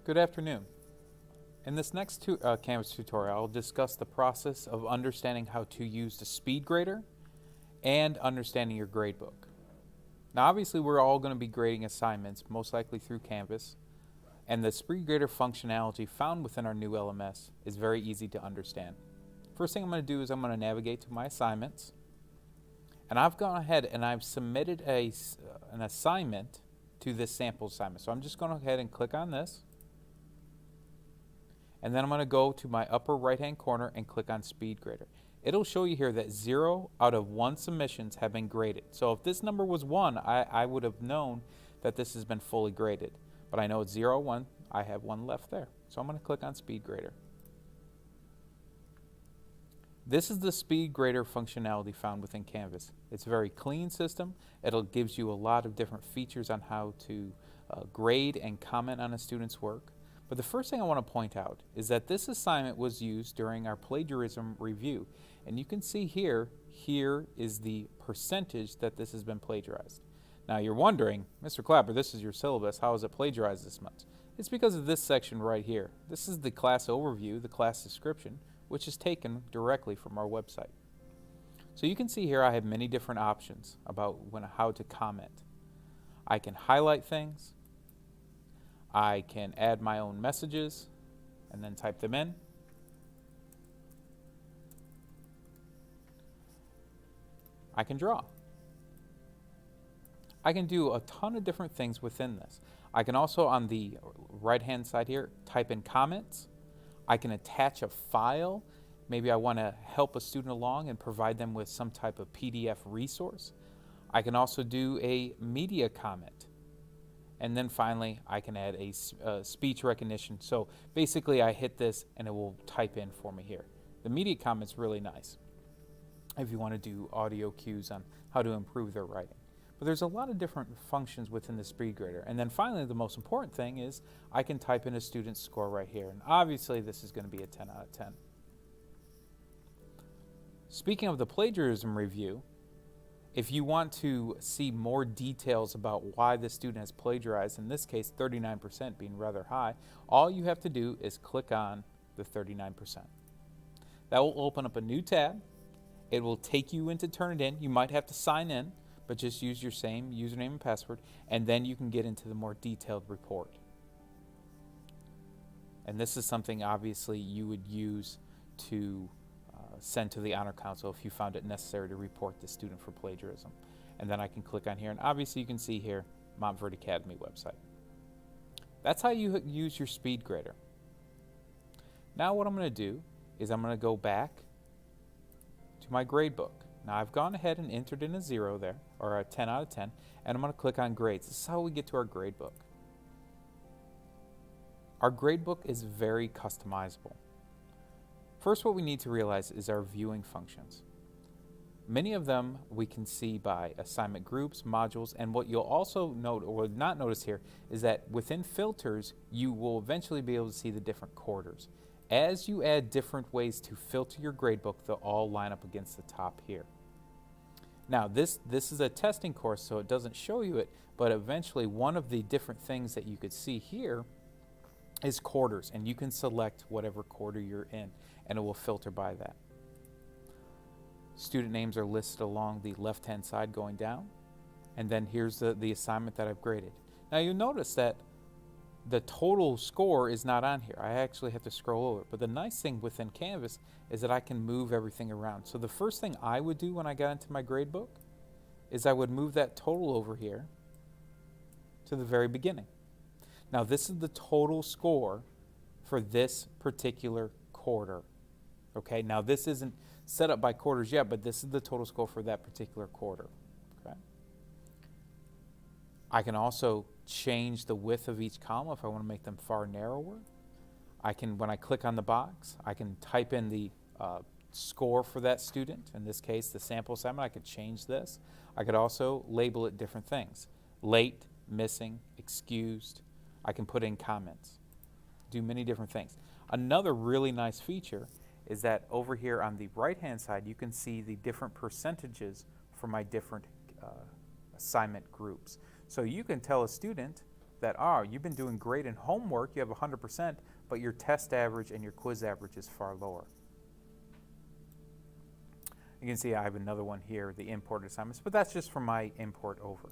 Good afternoon. In this next Canvas tutorial, I'll discuss the process of understanding how to use the SpeedGrader and understanding your gradebook. Now obviously we're all going to be grading assignments, most likely through Canvas, and the SpeedGrader functionality found within our new LMS is very easy to understand. First thing I'm going to do is I'm going to navigate to my assignments, and I've gone ahead and I've submitted an assignment to this sample assignment. So I'm just going to go ahead and click on this. And then I'm going to go to my upper right hand corner and click on SpeedGrader. It'll show you here that 0 out of 1 submissions have been graded. So if this number was 1, I would have known that this has been fully graded. But I know it's 0, 1, I have 1 left there. So I'm going to click on SpeedGrader. This is the SpeedGrader functionality found within Canvas. It's a very clean system. It gives you a lot of different features on how to grade and comment on a student's work. But the first thing I want to point out is that this assignment was used during our plagiarism review. And you can see here is the percentage that this has been plagiarized. Now you're wondering, Mr. Clapper, this is your syllabus, how is it plagiarized this much? It's because of this section right here. This is the class overview, the class description, which is taken directly from our website. So you can see here I have many different options about how to comment. I can highlight things. I can add my own messages and then type them in. I can draw. I can do a ton of different things within this. I can also, on the right hand side here, type in comments. I can attach a file. Maybe I want to help a student along and provide them with some type of PDF resource. I can also do a media comment. And then finally, I can add a speech recognition. So basically, I hit this and it will type in for me here. The media comment's really nice if you want to do audio cues on how to improve their writing. But there's a lot of different functions within the SpeedGrader. And then finally, the most important thing is I can type in a student's score right here. And obviously, this is going to be a 10 out of 10. Speaking of the plagiarism review, if you want to see more details about why the student has plagiarized, in this case 39% being rather high, all you have to do is click on the 39%. That will open up a new tab. It will take you into Turnitin. You might have to sign in, but just use your same username and password, and then you can get into the more detailed report. And this is something obviously you would use to send to the Honor Council if you found it necessary to report the student for plagiarism. And then I can click on here, and obviously you can see here, Montverde Academy website. That's how you use your SpeedGrader. Now what I'm going to do is I'm going to go back to my gradebook. Now I've gone ahead and entered in a 0 there, or a 10 out of 10, and I'm going to click on grades. This is how we get to our gradebook. Our gradebook is very customizable. First, what we need to realize is our viewing functions. Many of them we can see by assignment groups, modules, and what you'll also note or not notice here is that within filters, you will eventually be able to see the different quarters. As you add different ways to filter your gradebook, they'll all line up against the top here. Now, this is a testing course, so it doesn't show you it, but eventually one of the different things that you could see here is quarters, and you can select whatever quarter you're in, and it will filter by that. Student names are listed along the left-hand side going down, and then here's the assignment that I've graded. Now you'll notice that the total score is not on here. I actually have to scroll over. But the nice thing within Canvas is that I can move everything around. So the first thing I would do when I got into my gradebook is I would move that total over here to the very beginning. Now this is the total score for this particular quarter. Okay, now this isn't set up by quarters yet, but this is the total score for that particular quarter. Okay. I can also change the width of each column if I want to make them far narrower. I can, when I click on the box, I can type in the score for that student. In this case, the sample assignment, I could change this. I could also label it different things. Late, missing, excused. I can put in comments. Do many different things. Another really nice feature is that over here on the right-hand side, you can see the different percentages for my different assignment groups. So you can tell a student that, oh, you've been doing great in homework, you have 100%, but your test average and your quiz average is far lower. You can see I have another one here, the imported assignments, but that's just from my import over.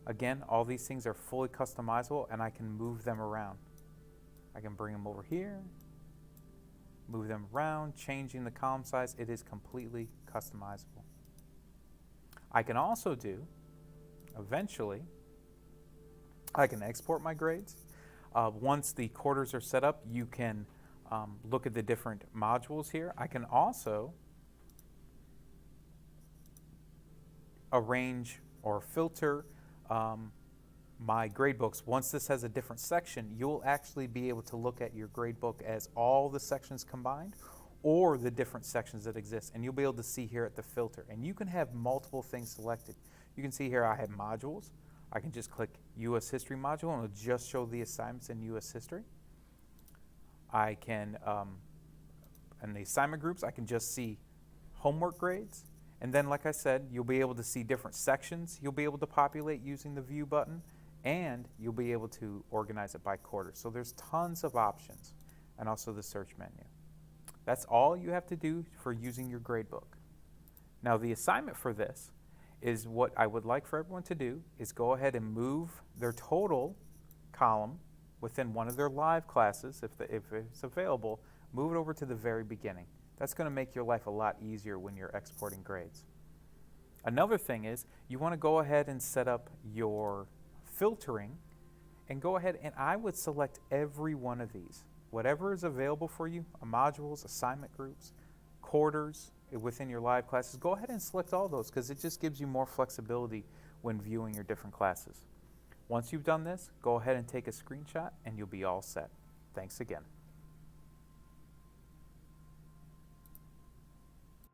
Again, all these things are fully customizable and I can move them around. I can bring them over here, move them around, changing the column size. It is completely customizable. I can also do, eventually, I can export my grades. Once the quarters are set up, you can look at the different modules here. I can also arrange or filter my gradebooks. Once this has a different section, you'll actually be able to look at your gradebook as all the sections combined or the different sections that exist, and you'll be able to see here at the filter. And you can have multiple things selected. You can see here I have modules. I can just click U.S. History module and it'll just show the assignments in U.S. History. I can, in the assignment groups, I can just see homework grades. And then, like I said, you'll be able to see different sections you'll be able to populate using the View button, and you'll be able to organize it by quarter. So there's tons of options, and also the search menu. That's all you have to do for using your gradebook. Now, the assignment for this is what I would like for everyone to do is go ahead and move their total column within one of their live classes, if it's available, move it over to the very beginning. That's going to make your life a lot easier when you're exporting grades. Another thing is you want to go ahead and set up your filtering and go ahead and I would select every one of these. Whatever is available for you, modules, assignment groups, quarters within your live classes, go ahead and select all those because it just gives you more flexibility when viewing your different classes. Once you've done this, go ahead and take a screenshot and you'll be all set. Thanks again.